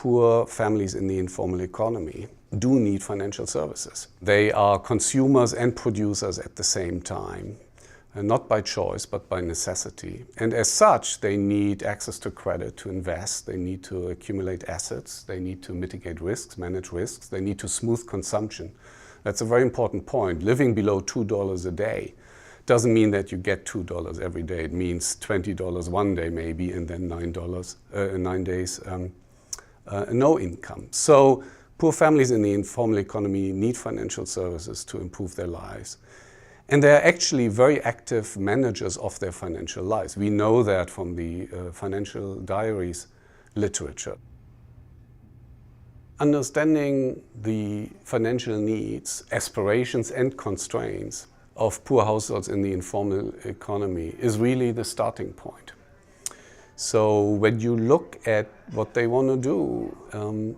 poor families in the informal economy do need financial services. They are consumers and producers at the same time, not by choice, but by necessity. And as such, they need access to credit to invest, they need to accumulate assets, they need to mitigate risks, manage risks, they need to smooth consumption. That's a very important point. Living below $2 a day doesn't mean that you get $2 every day. It means $20 one day maybe, and then $9 days no income. So poor families in the informal economy need financial services to improve their lives. And they're actually very active managers of their financial lives. We know that from the financial diaries literature. Understanding the financial needs, aspirations and constraints of poor households in the informal economy is really the starting point. So when you look at what they want to do,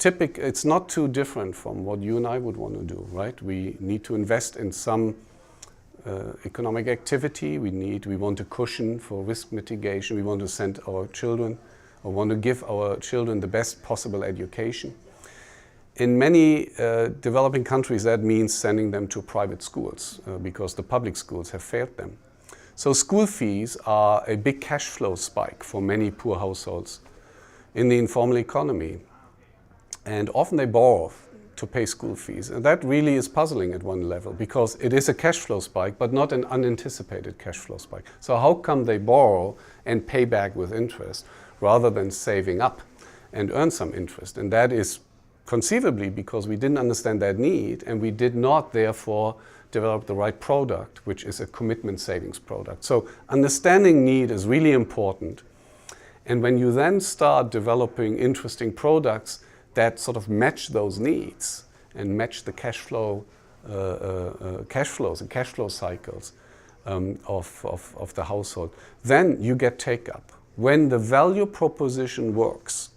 it's not too different from what you and I would want to do, right? We need to invest in some economic activity. We want a cushion for risk mitigation. We want to send our children, or want to give our children the best possible education. In many developing countries, that means sending them to private schools because the public schools have failed them. So school fees are a big cash flow spike for many poor households in the informal economy. And often they borrow to pay school fees. And that really is puzzling at one level because it is a cash flow spike, but not an unanticipated cash flow spike. So how come they borrow and pay back with interest rather than saving up and earn some interest? And that is conceivably because we didn't understand that need and we did not therefore develop the right product, which is a commitment savings product. So understanding need is really important. And when you then start developing interesting products that sort of match those needs and match the cash flows and cash flow cycles of the household, then you get take-up. When the value proposition works,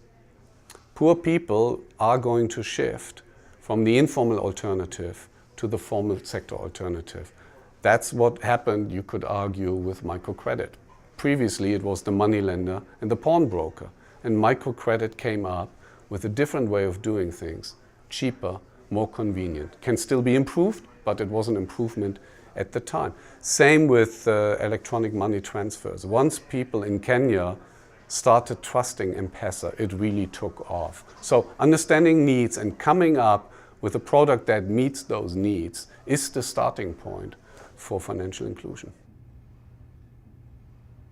poor people are going to shift from the informal alternative to the formal sector alternative. That's what happened, you could argue, with microcredit. Previously, it was the moneylender and the pawnbroker, and microcredit came up with a different way of doing things, cheaper, more convenient. Can still be improved, but it was an improvement at the time. Same with electronic money transfers. Once people in Kenya started trusting M-PESA, it really took off. So understanding needs and coming up with a product that meets those needs is the starting point for financial inclusion.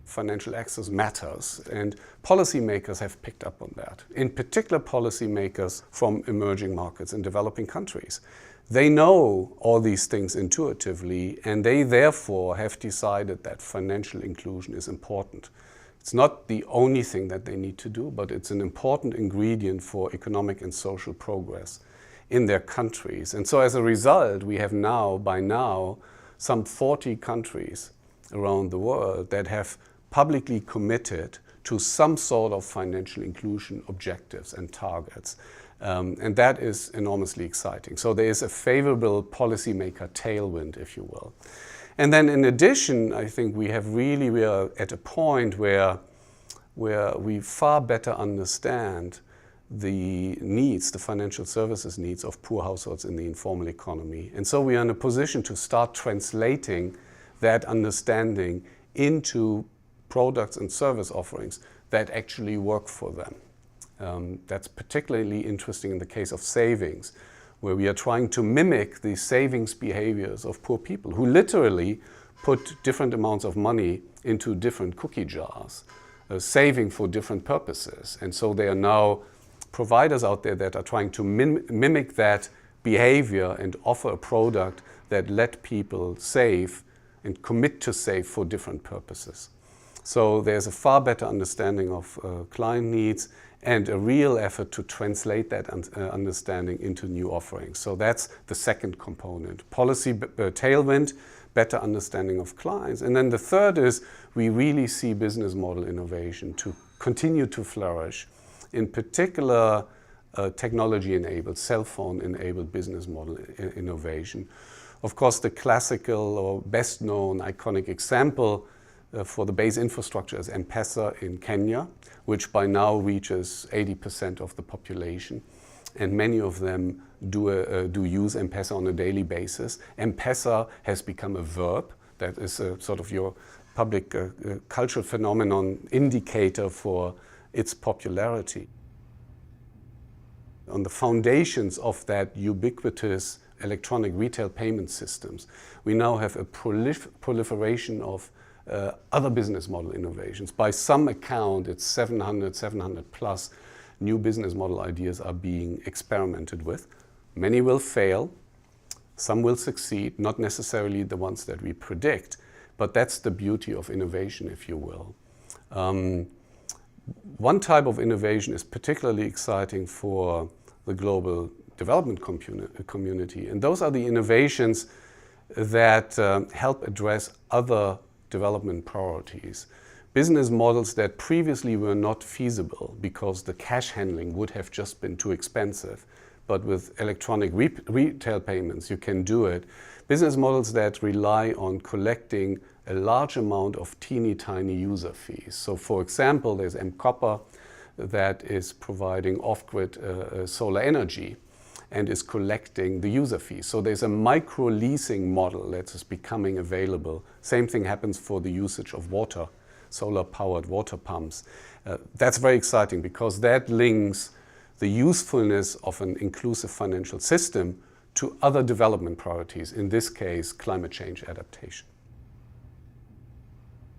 Financial access matters, and policymakers have picked up on that. In particular, policymakers from emerging markets and developing countries. They know all these things intuitively, and they therefore have decided that financial inclusion is important. It's not the only thing that they need to do, but it's an important ingredient for economic and social progress in their countries. And so as a result, we have by now, some 40 countries around the world that have publicly committed to some sort of financial inclusion objectives and targets. And that is enormously exciting. So there is a favorable policymaker tailwind, if you will. And then in addition, I think we are at a point where we far better understand the needs, the financial services needs of poor households in the informal economy. And so we are in a position to start translating that understanding into products and service offerings that actually work for them. That's particularly interesting in the case of savings, where we are trying to mimic the savings behaviors of poor people who literally put different amounts of money into different cookie jars, saving for different purposes. And so there are now providers out there that are trying to mimic that behavior and offer a product that let people save and commit to save for different purposes. So there's a far better understanding of client needs and a real effort to translate that understanding into new offerings. So that's the second component. Policy tailwind, better understanding of clients. And then the third is we really see business model innovation to continue to flourish. In particular, technology-enabled, cell phone-enabled business model innovation. Of course, the classical or best-known iconic example for the base infrastructure is M-PESA in Kenya, which by now reaches 80% of the population. And many of them do use M-PESA on a daily basis. M-PESA has become a verb. That is a sort of your public cultural phenomenon indicator for its popularity. On the foundations of that ubiquitous electronic retail payment systems, we now have a proliferation of other business model innovations. By some account, it's 700 plus new business model ideas are being experimented with. Many will fail, some will succeed, not necessarily the ones that we predict, but that's the beauty of innovation, if you will. One type of innovation is particularly exciting for the global development community, and those are the innovations that help address other development priorities. Business models that previously were not feasible because the cash handling would have just been too expensive. But with electronic retail payments, you can do it. Business models that rely on collecting a large amount of teeny tiny user fees. So for example, there's M-Copper that is providing off-grid solar energy and is collecting the user fees. So there's a micro-leasing model that is becoming available. Same thing happens for the usage of water, solar-powered water pumps. That's very exciting because that links the usefulness of an inclusive financial system to other development priorities, in this case, climate change adaptation.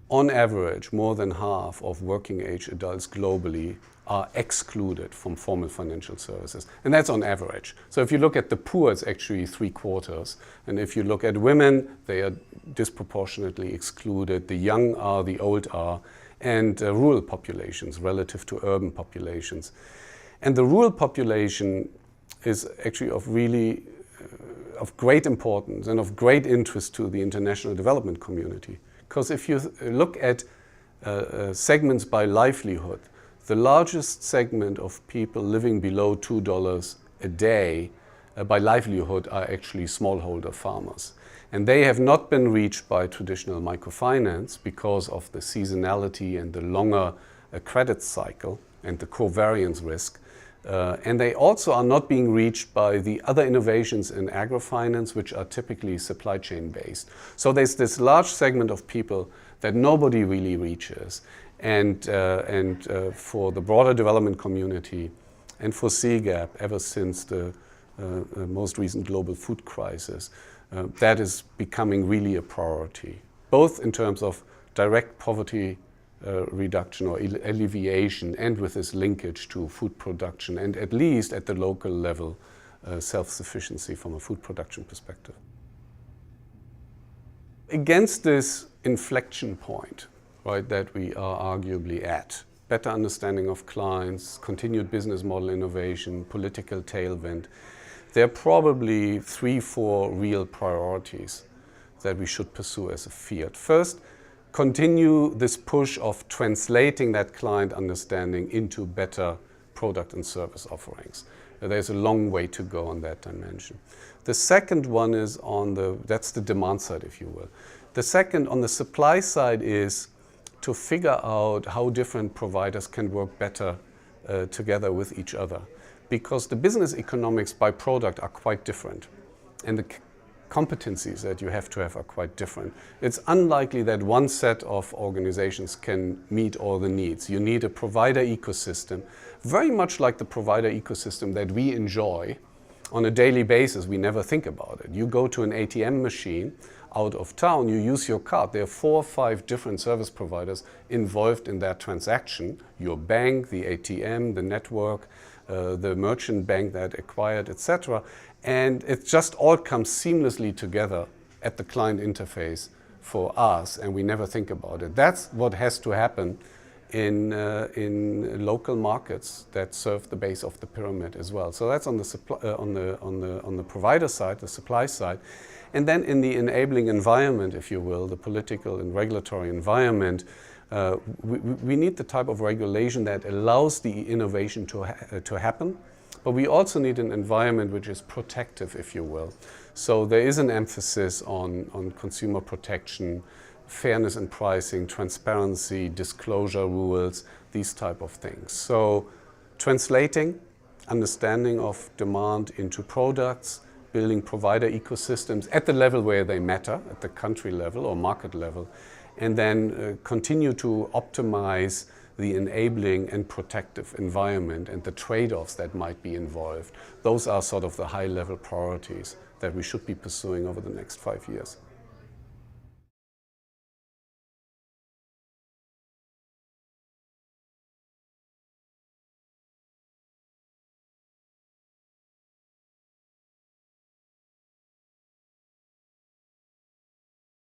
On average, more than half of working-age adults globally are excluded from formal financial services. And that's on average. So if you look at the poor, it's actually 3/4. And if you look at women, they are disproportionately excluded. The young are, the old are, and rural populations relative to urban populations. And the rural population is actually of great importance and of great interest to the international development community. Because if you look at segments by livelihood, the largest segment of people living below $2 a day by livelihood are actually smallholder farmers. And they have not been reached by traditional microfinance because of the seasonality and the longer credit cycle and the covariance risk. And they also are not being reached by the other innovations in agrofinance, which are typically supply chain based. So there's this large segment of people that nobody really reaches. And for the broader development community and for CGAP, ever since the most recent global food crisis, that is becoming really a priority, both in terms of direct poverty reduction or alleviation, and with this linkage to food production, and at least at the local level, self-sufficiency from a food production perspective. Against this inflection point, right, that we are arguably at, better understanding of clients, continued business model innovation, political tailwind, there are probably 3-4 real priorities that we should pursue as a field. First, continue this push of translating that client understanding into better product and service offerings. There's a long way to go on that dimension. The second one is that's the demand side, if you will. The second on the supply side is to figure out how different providers can work better together with each other. Because the business economics by product are quite different. And the competencies that you have to have are quite different. It's unlikely that one set of organizations can meet all the needs. You need a provider ecosystem, very much like the provider ecosystem that we enjoy on a daily basis. We never think about it. You go to an ATM machine out of town, you use your card. There are 4 or 5 different service providers involved in that transaction. Your bank, the ATM, the network, the merchant bank that acquired, etc. And it just all comes seamlessly together at the client interface for us, and we never think about it. That's what has to happen in local markets that serve the base of the pyramid as well. So that's on the provider side, the supply side. And then in the enabling environment, if you will, the political and regulatory environment, we need the type of regulation that allows the innovation to happen, but we also need an environment which is protective, if you will. So there is an emphasis on consumer protection, fairness in pricing, transparency, disclosure rules, these type of things. So translating understanding of demand into products, building provider ecosystems at the level where they matter, at the country level or market level, and then continue to optimize the enabling and protective environment and the trade-offs that might be involved. Those are sort of the high-level priorities that we should be pursuing over the next 5 years.